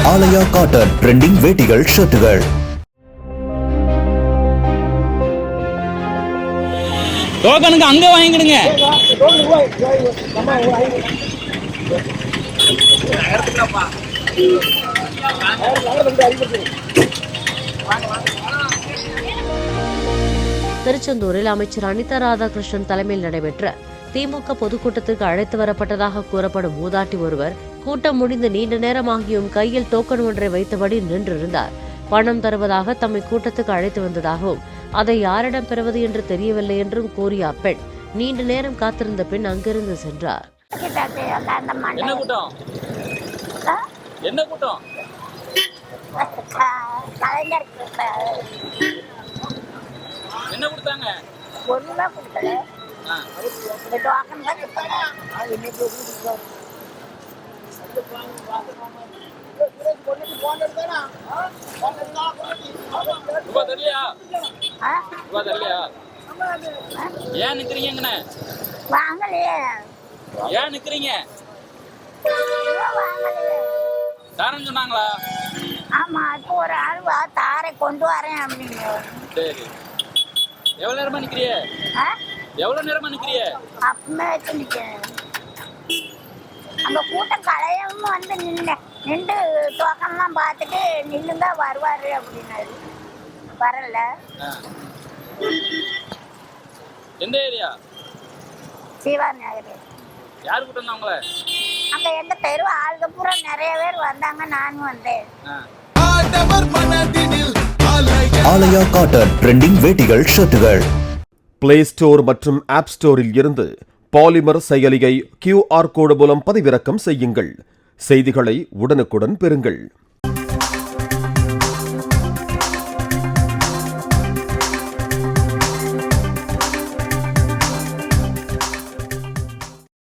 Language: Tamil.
ஆலயா காட்டன் ட்ரெண்டிங் வேட்டிகள் ஷர்ட்டுகள். டோக்கனுக்கு அங்க வாங்கிடுங்க. திருச்செந்தூரில் அமைச்சர் அனிதா ராதாகிருஷ்ணன் தலைமையில் நடைபெற்ற திமுக பொதுக்கூட்டத்திற்கு அழைத்து வரப்பட்டதாக கூறப்படும் மூதாட்டி ஒருவர் கூட்டம் முடிந்து நீண்ட நேரமாகியும் கையில் டோக்கன் ஒன்றை வைத்தபடி நின்றிருந்தார். பணம் தருவதாக தம்மை கூட்டத்துக்கு அழைத்து வந்ததாகவும் அதை யாரிடம் பெறுவது என்று தெரியவில்லை என்றும் கூறிய அப்பெண் நீண்ட நேரம் காத்திருந்த பின் அங்கிருந்து சென்றார். என்ன கூட்டம்? என்ன கொடுத்தாங்க? ஏன் நிக்கிறீங்க? ஏன் நிக்கிறீங்க? தாரன்னு சொன்னாங்களா? ஆமா, இப்போ ஒரு ஆள் தாரை கொண்டு வரேன் அப்படின்னு. சரி, எவ்வளவு நேரமா நிக்கிறிய? எவ்வளவு நேரமா நிக்கிறிய? அப்பமே வச்சு நிக்கிறேன். அந்த கூட்டம் கலையவும் வந்து நின்று டோக்கன்லாம் பார்த்துட்டு நின்னுங்க வருவாரு அப்படின்னாரு. வரல. எந்த ஏரியா? சிவா நகர். யாரு கூட்டம் தான் உங்கள? அங்க எந்த தெரு ஆளுங்க பூரா நிறைய பேர் வந்தாங்க, நானும் வந்தேன். ஆலயா காட்டன் ட்ரெண்டிங் வேட்டிகள் ஷர்ட்டுகள். பிளே ஸ்டோர் மற்றும் ஆப் ஸ்டோரில் இருந்து பாலிமர் செயலியை QR கோடு மூலம் பதிவிறக்கம் செய்யுங்கள். செய்திகளை உடனுக்குடன் பெறுங்கள்.